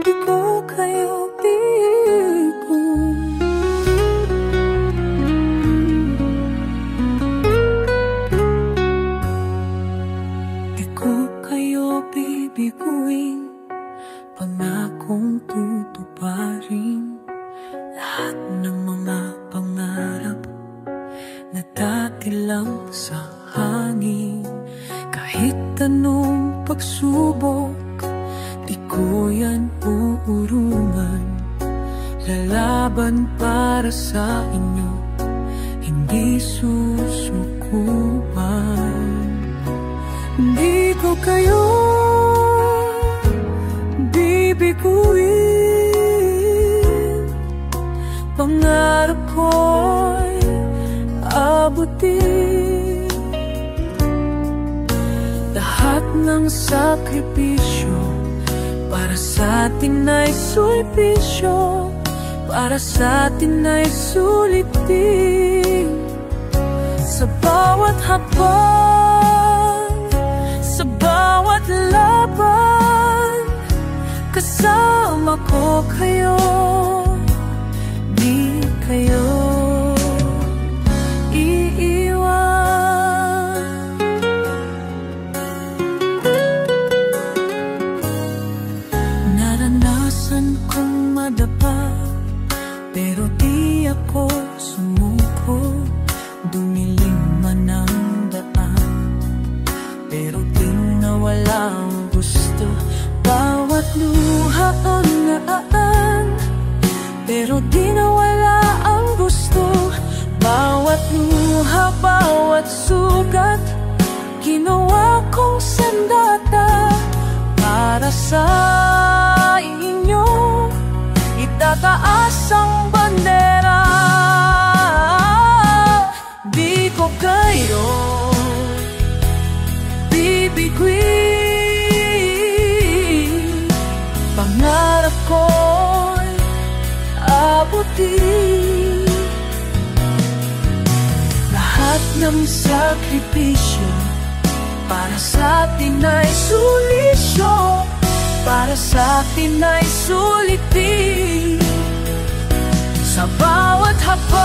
Di ko kayo bibigyan, di ko kayo bibiguin, pangakong tutuparin lahat ng mga pangarap na dati lang sa hangin. Kahit anong pagsubok, di ko yan uurungan. Lalaban para sa inyo, hindi susukuan. Di ko kayo bibiguin, pangarap ko'y abutin. Lahat ng sakripisyo para sa atin ay sulpisyo, para sa atin ay sulitin. Sa bawat hakbang, sa bawat laban, kasama ko kayo, di kayo iiwan. Naranasan kong madapa, pero di ako sumuko. Dumilim man ang daan, pero di nawala ang gusto. Bawat luha ang naan, pero di nawala ang gusto. Bawat luha, bawat sugat, ginawa kong sandata para sa inyo. Itataas ang bandera, di ko kayo bibiguin, pangarap ko'y abutin. Lahat ng sakripisyo para sa atin ay sulisyo, para sa atin ay sulitin. Sa bawat hakbang,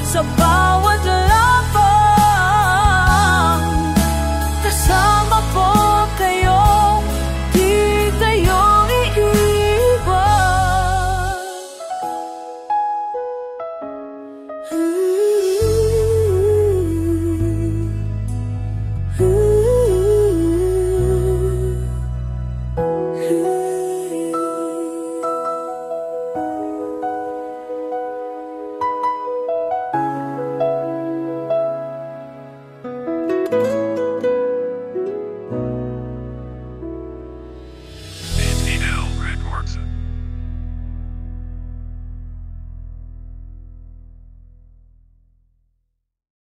sa bawat laban,